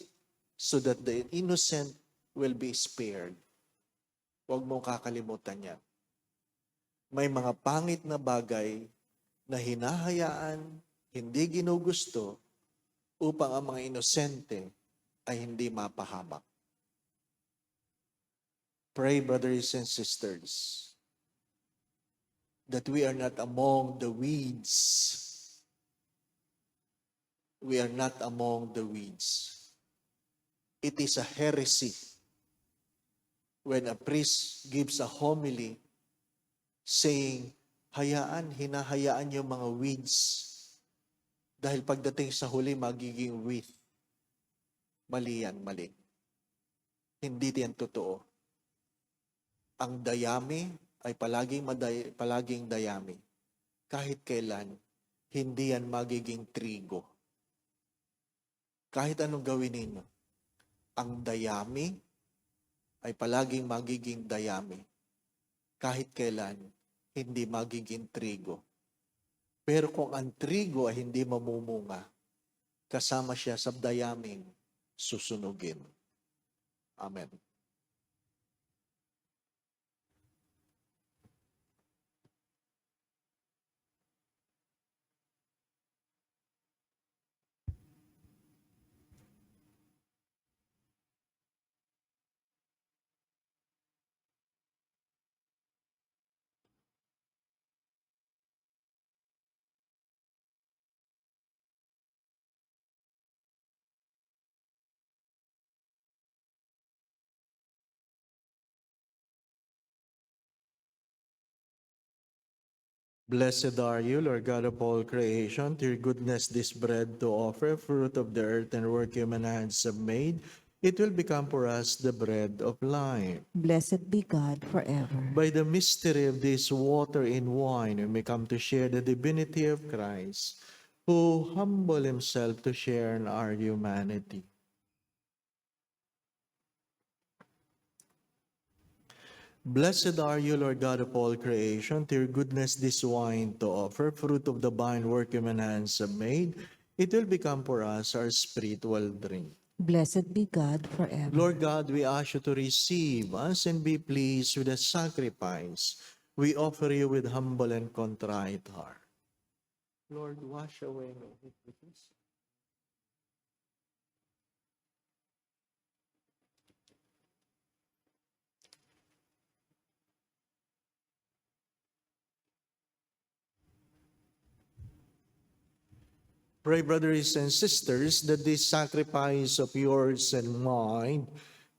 so that the innocent will be spared. Huwag mong kakalimutan yan. May mga pangit na bagay na hinahayaan, hindi ginugusto, upang ang mga inosente ay hindi mapahamak. Pray, brothers and sisters, that we are not among the weeds. We are not among the weeds. It is a heresy when a priest gives a homily saying, hinahayaan yung mga weeds dahil pagdating sa huli magiging wheat. Mali yan, mali. Hindi yan totoo. Ang dayami ay palaging dayami. Kahit kailan, hindi yan magiging trigo. Kahit anong gawin ninyo, ang dayami ay palaging magiging dayami. Kahit kailan, hindi magiging trigo. Pero kung ang trigo ay hindi mamumunga, kasama siya sa dayaming susunugin. Amen. Blessed are you, Lord God of all creation. To your goodness this bread to offer, fruit of the earth and work human hands have made, it will become for us the bread of life. Blessed be God forever. By the mystery of this water in wine, we may come to share the divinity of Christ, who humbled himself to share in our humanity. Blessed are you, Lord God of all creation. To your goodness this wine to offer, fruit of the vine work human hands have made, it will become for us our spiritual drink. Blessed be God forever. Lord God, we ask you to receive us and be pleased with the sacrifice we offer you with humble and contrite heart. Lord, wash away my iniquities. Pray, brothers and sisters, that this sacrifice of yours and mine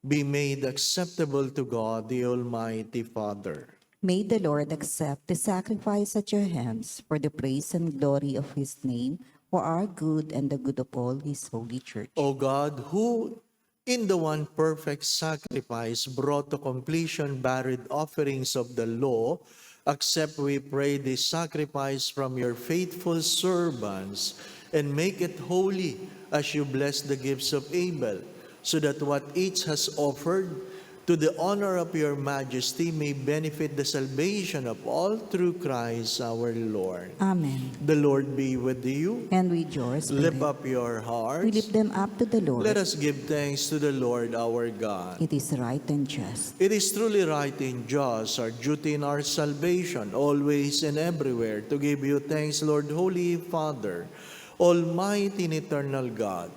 be made acceptable to God, the Almighty Father. May the Lord accept the sacrifice at your hands for the praise and glory of his name, for our good and the good of all his holy church. O God, who in the one perfect sacrifice brought to completion buried offerings of the law, accept, we pray, this sacrifice from your faithful servants and make it holy as you bless the gifts of Abel, so that what each has offered to the honor of your majesty may benefit the salvation of all through Christ our Lord. Amen. The Lord be with you. And with your Lift spirit, up your we hearts. lift them up to the Lord. Let us give thanks to the Lord our God. It is right and just. It is truly right and just, our duty in our salvation, always and everywhere, to give you thanks, Lord, Holy Father, Almighty and eternal God.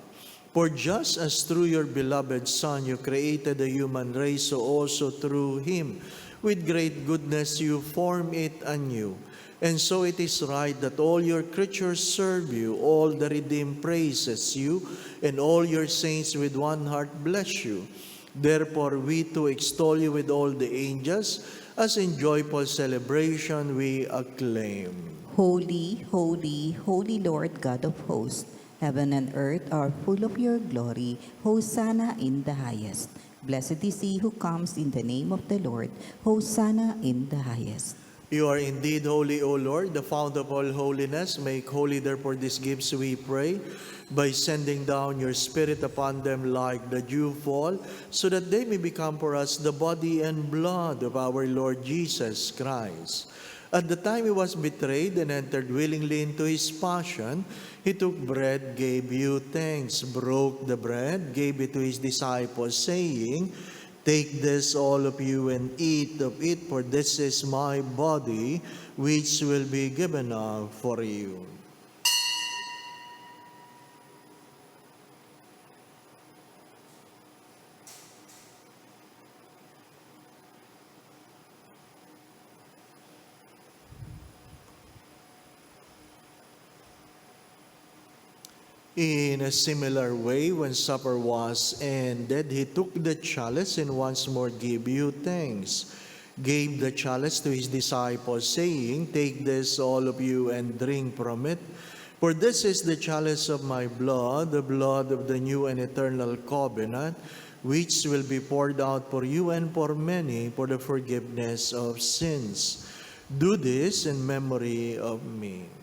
For just as through your beloved Son you created the human race, so also through him, with great goodness you form it anew. And so it is right that all your creatures serve you, all the redeemed praises you, and all your saints with one heart bless you. Therefore we too extol you with all the angels, as in joyful celebration we acclaim. Holy, holy, holy Lord God of hosts, heaven and earth are full of your glory. Hosanna in the highest. Blessed is he who comes in the name of the Lord. Hosanna in the highest. You are indeed holy, O Lord, the fount of all holiness. Make holy therefore these gifts, we pray, by sending down your Spirit upon them like the dew fall, so that they may become for us the body and blood of our Lord Jesus Christ. At the time he was betrayed and entered willingly into his passion, he took bread, gave you thanks, broke the bread, gave it to his disciples, saying, "Take this, all of you, and eat of it, for this is my body, which will be given up for you." In a similar way, when supper was ended, he took the chalice and once more gave you thanks. Gave the chalice to his disciples, saying, "Take this, all of you, and drink from it. For this is the chalice of my blood, the blood of the new and eternal covenant, which will be poured out for you and for many for the forgiveness of sins. Do this in memory of me."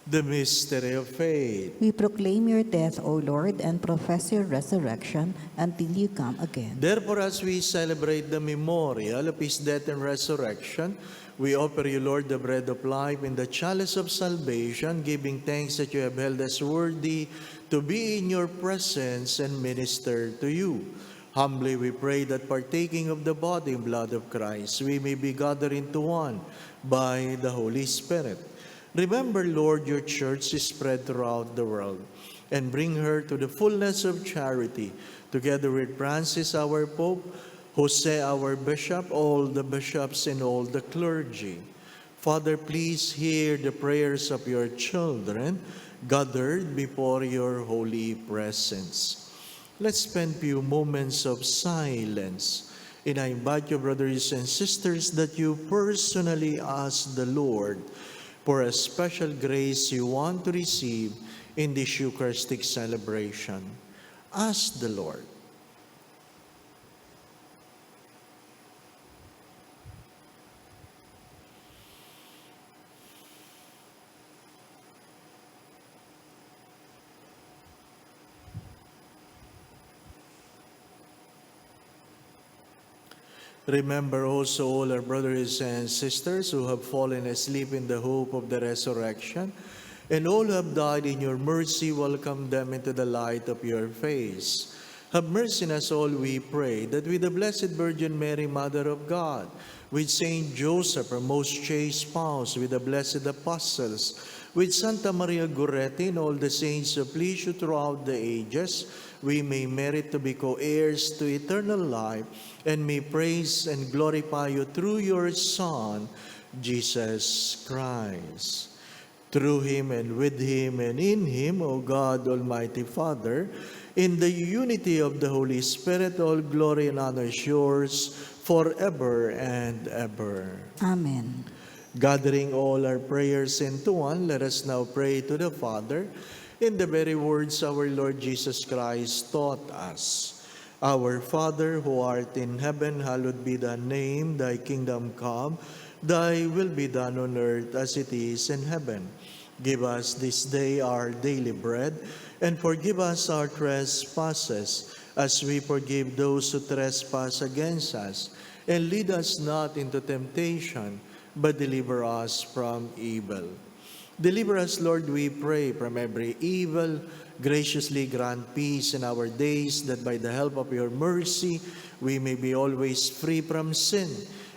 The mystery of faith. We proclaim your death, O Lord, and profess your resurrection until you come again. Therefore, as we celebrate the memorial of his death and resurrection, we offer you, Lord, the bread of life and the chalice of salvation, giving thanks that you have held us worthy to be in your presence and minister to you. Humbly we pray that partaking of the body and blood of Christ, we may be gathered into one by the Holy Spirit. Remember, Lord, your church is spread throughout the world, and bring her to the fullness of charity, together with Francis, our Pope, Jose, our Bishop, all the bishops, and all the clergy. Father, please hear the prayers of your children gathered before your holy presence. Let's spend a few moments of silence, and I invite you, brothers and sisters, that you personally ask the Lord for a special grace you want to receive in this Eucharistic celebration. Ask the Lord. Remember also all our brothers and sisters who have fallen asleep in the hope of the resurrection, and all who have died in your mercy, welcome them into the light of your face. Have mercy on us all, we pray, that with the Blessed Virgin Mary, Mother of God, with Saint Joseph, her most chaste spouse, with the blessed apostles, with Santa Maria Goretti and all the saints who please you throughout the ages, we may merit to be co-heirs to eternal life, and may praise and glorify you through your Son, Jesus Christ. Through him and with him and in him, O God, Almighty Father, in the unity of the Holy Spirit, all glory and honor is yours forever and ever. Amen. Gathering all our prayers into one, let us now pray to the Father in the very words our Lord Jesus Christ taught us. Our Father, who art in heaven, hallowed be thy name. Thy kingdom come, thy will be done on earth as it is in heaven. Give us this day our daily bread, and forgive us our trespasses, as we forgive those who trespass against us. And lead us not into temptation, but deliver us from evil. Deliver us, Lord, we pray, from every evil. Graciously grant peace in our days, that by the help of your mercy, we may be always free from sin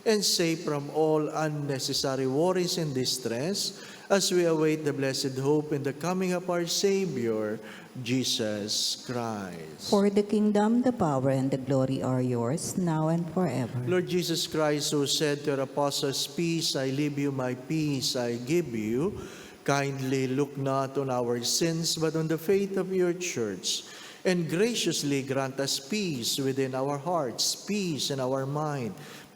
and safe from all unnecessary worries and distress, as we await the blessed hope in the coming of our Savior, Jesus Christ. For the kingdom, the power, and the glory are yours, now and forever. Lord Jesus Christ, who said to your apostles, "Peace I leave you, my peace I give you," kindly look not on our sins, but on the faith of your church, and graciously grant us peace within our hearts, peace in our mind,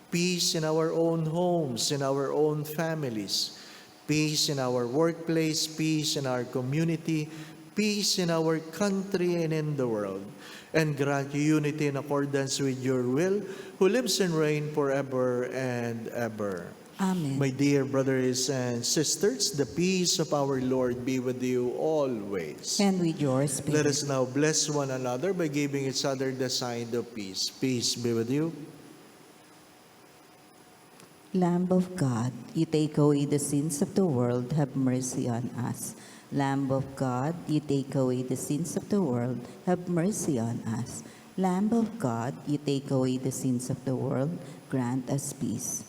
peace in our own homes, in our own families, peace in our workplace, peace in our community, peace in our country and in the world, and grant unity in accordance with your will, who lives and reigns forever and ever. Amen. My dear brothers and sisters, the peace of our Lord be with you always. And with your spirit. Let us now bless one another by giving each other the sign of peace. Peace be with you. Lamb of God, you take away the sins of the world, have mercy on us. Lamb of God, you take away the sins of the world, have mercy on us. Lamb of God, you take away the sins of the world, grant us peace.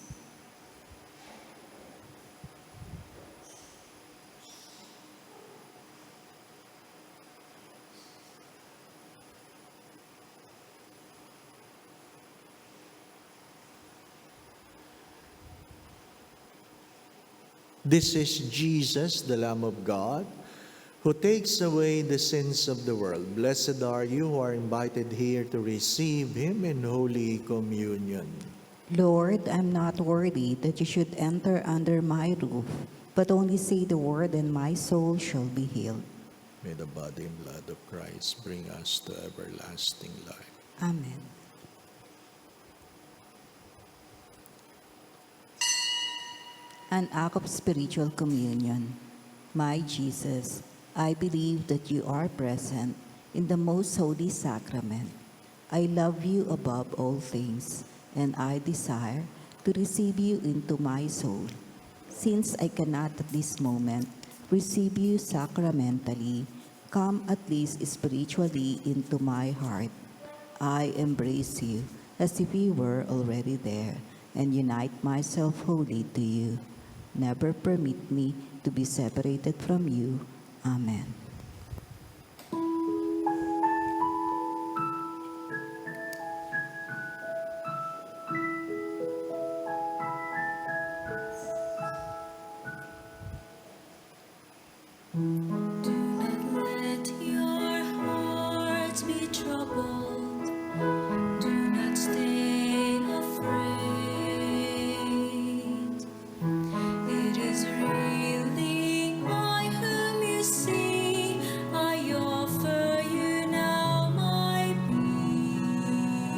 This is Jesus, the Lamb of God, who takes away the sins of the world. Blessed are you who are invited here to receive him in Holy Communion. Lord, I'm not worthy that you should enter under my roof, but only say the word and my soul shall be healed. May the body and blood of Christ bring us to everlasting life. Amen. An act of spiritual communion. My Jesus, I believe that you are present in the most holy sacrament. I love you above all things, and I desire to receive you into my soul. Since I cannot at this moment receive you sacramentally, come at least spiritually into my heart. I embrace you as if you were already there, and unite myself wholly to you. Never permit me to be separated from you. Amen. Do not let your hearts be troubled. Do not stay afraid. It is really I whom you see. I offer you now my peace.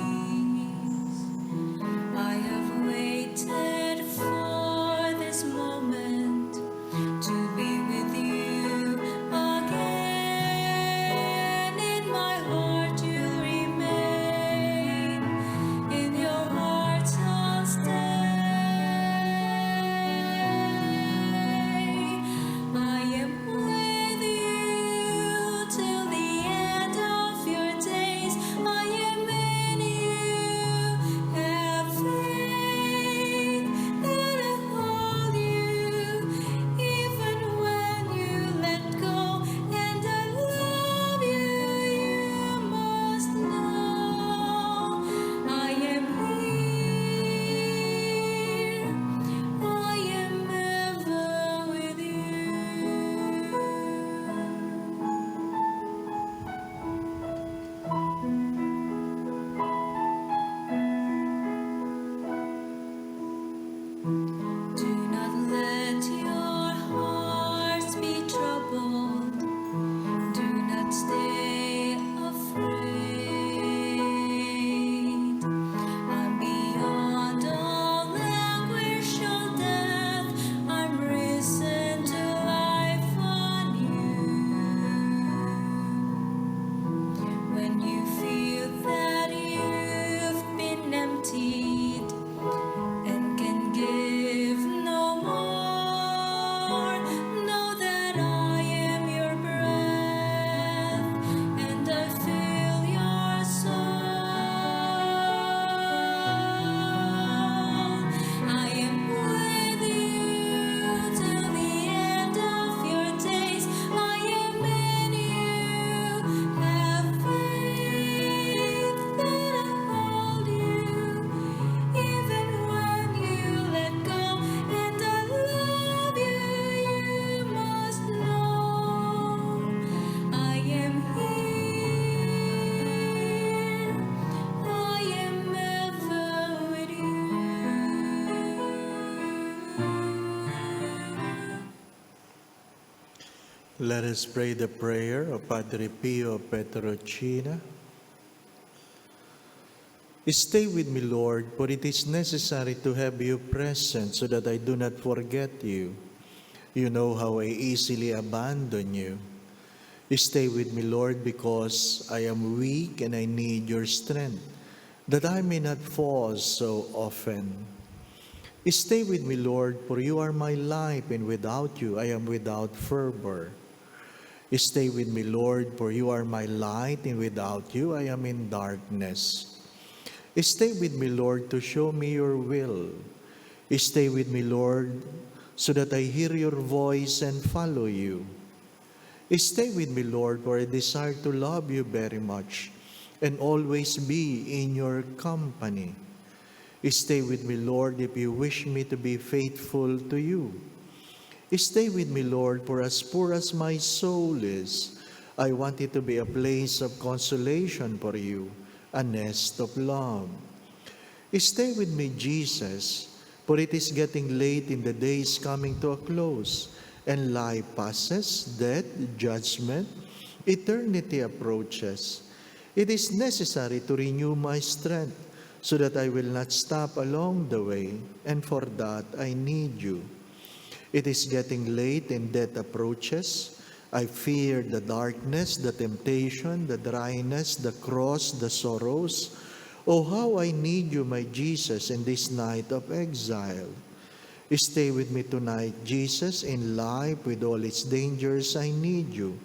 I have waited for this moment to be with you Let us pray the prayer of Padre Pio Petrocina. Stay with me, Lord, for it is necessary to have you present so that I do not forget you. You know how I easily abandon you. Stay with me, Lord, because I am weak and I need your strength, that I may not fall so often. Stay with me, Lord, for you are my life, and without you I am without fervor. Stay with me, Lord, for you are my light, and without you I am in darkness. Stay with me, Lord, to show me your will. Stay with me, Lord, so that I hear your voice and follow you. Stay with me, Lord, for I desire to love you very much and always be in your company. Stay with me, Lord, if you wish me to be faithful to you. Stay with me, Lord, for as poor as my soul is, I want it to be a place of consolation for you, a nest of love. Stay with me, Jesus, for it is getting late and the day is coming to a close, and life passes, death, judgment, eternity approaches. It is necessary to renew my strength so that I will not stop along the way, and for that I need you. It is getting late and death approaches. I fear the darkness, the temptation, the dryness, the cross, the sorrows. Oh, how I need you, my Jesus, in this night of exile. Stay with me tonight, Jesus, in life with all its dangers. I need you.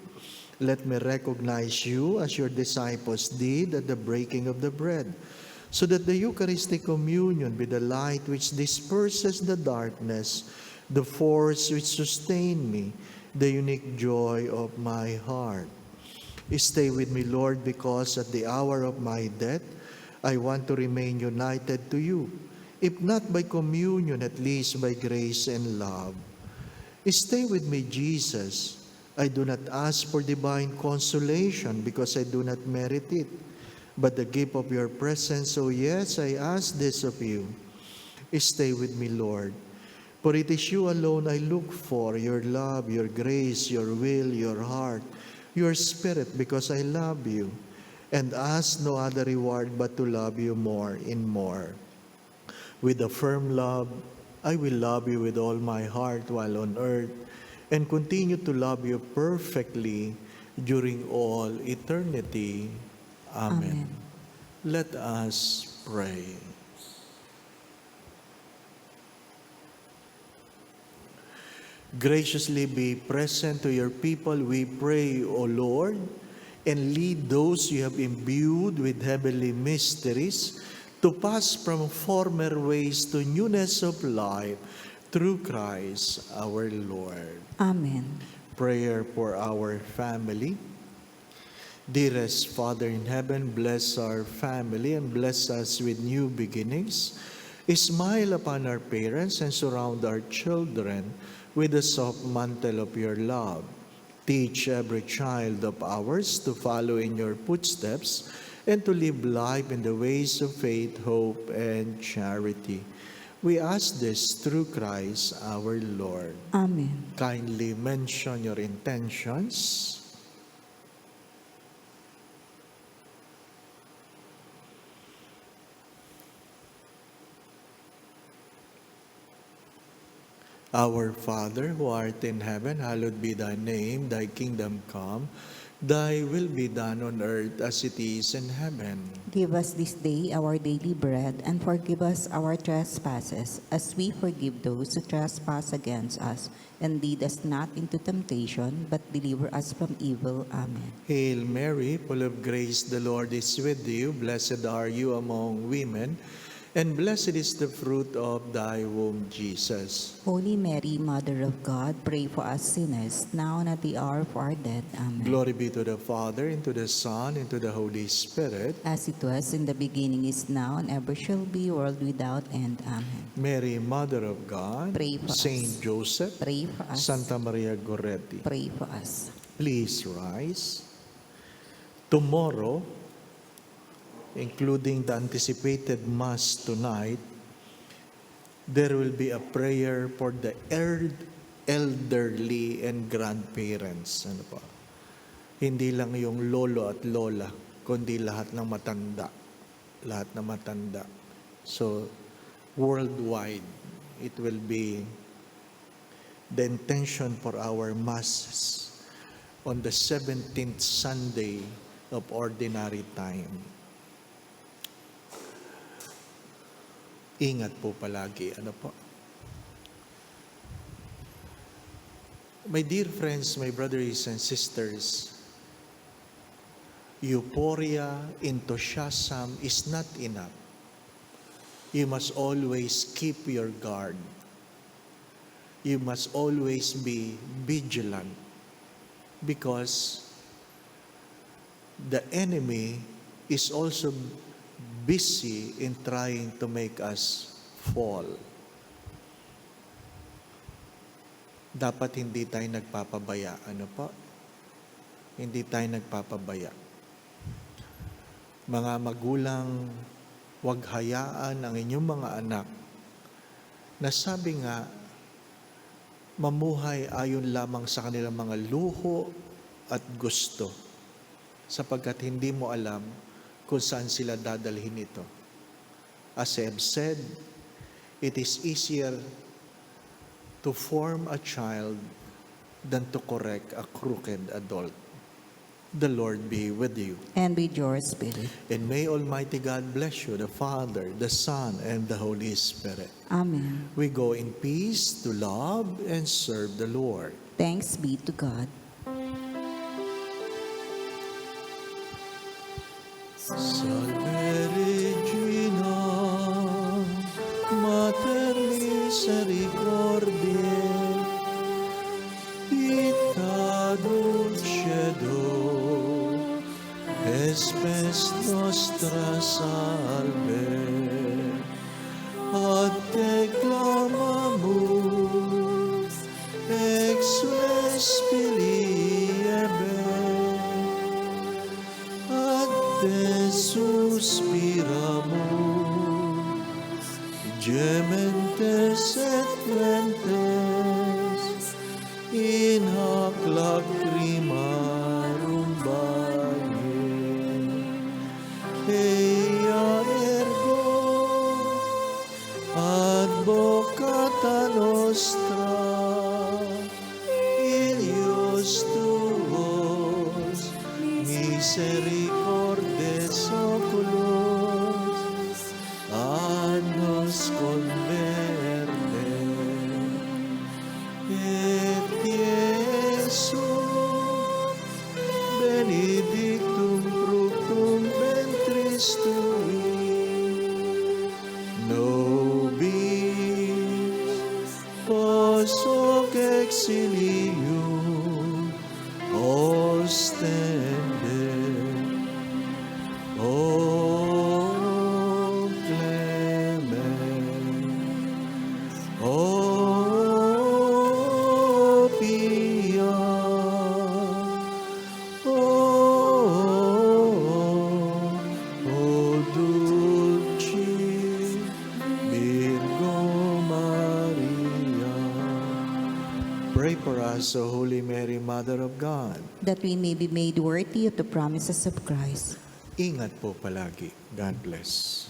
Let me recognize you as your disciples did at the breaking of the bread, so that the Eucharistic communion be the light which disperses the darkness, the force which sustains me, the unique joy of my heart. Stay with me, Lord, because at the hour of my death, I want to remain united to you, if not by communion, at least by grace and love. Stay with me, Jesus. I do not ask for divine consolation because I do not merit it, but the gift of your presence. Oh yes, I ask this of you. Stay with me, Lord, for it is you alone I look for, your love, your grace, your will, your heart, your spirit, because I love you, and ask no other reward but to love you more and more. With a firm love, I will love you with all my heart while on earth, and continue to love you perfectly during all eternity. Amen. Amen. Let us pray. Graciously be present to your people, we pray, O Lord, and lead those you have imbued with heavenly mysteries to pass from former ways to newness of life through Christ our Lord. Amen. Prayer for our family. Dearest Father in heaven, bless our family and bless us with new beginnings. Smile upon our parents and surround our children with the soft mantle of your love. Teach every child of ours to follow in your footsteps and to live life in the ways of faith, hope, and charity. We ask this through Christ our Lord. Amen. Kindly mention your intentions. Our Father, who art in heaven, hallowed be thy name. Thy kingdom come. Thy will be done on earth as it is in heaven. Give us this day our daily bread, and forgive us our trespasses, as we forgive those who trespass against us. And lead us not into temptation, but deliver us from evil. Amen. Hail Mary, full of grace, the Lord is with you. Blessed are you among women, and blessed is the fruit of thy womb, Jesus. Holy Mary, Mother of God, pray for us sinners, now and at the hour of our death. Amen. Glory be to the Father, and to the Son, and to the Holy Spirit. As it was in the beginning, is now, and ever shall be, world without end. Amen. Mary, Mother of God, Pray for Saint us. Joseph, Pray for us. Santa Maria Goretti. Pray for us. Please rise. Tomorrow, including the anticipated Mass tonight, there will be a prayer for the elderly and grandparents. Ano po? Hindi lang yung lolo at lola, kundi lahat ng matanda. Lahat na matanda. So, worldwide, it will be the intention for our masses on the 17th Sunday of Ordinary Time. Ingat po palagi. Ano po? My dear friends, my brothers and sisters, euphoria, enthusiasm is not enough. You must always keep your guard. You must always be vigilant because the enemy is also busy in trying to make us fall. Dapat hindi tayo nagpapabaya. Ano po? Hindi tayo nagpapabaya. Mga magulang, huwag hayaan ang inyong mga anak na sabi nga, mamuhay ayon lamang sa kanilang mga luho at gusto, sapagkat hindi mo alam kung saan sila dadalhin ito. As I have said, it is easier to form a child than to correct a crooked adult. The Lord be with you. And with your spirit. And may Almighty God bless you, the Father, the Son, and the Holy Spirit. Amen. We go in peace to love and serve the Lord. Thanks be to God. Salve Regina, Mater Misericordiae, Vita dulcedo, espes nostra salve, ad te clamamus, exules filiebe, ad te suspiramus, gementes et flentes, in hoc lacrimarum valle. Ea ergo advocata nostra, Ilios tuos, misericordes oculos, ad nos converte, et Iesum benedictum fructum ventris tui, nobis pos hoc exilium ostende, o clemens, o pia, o dulci Virgo Maria. Pray for us, O Holy Mary, Mother of God. That we may be made worthy of the promises of Christ. Ingat po palagi. God bless.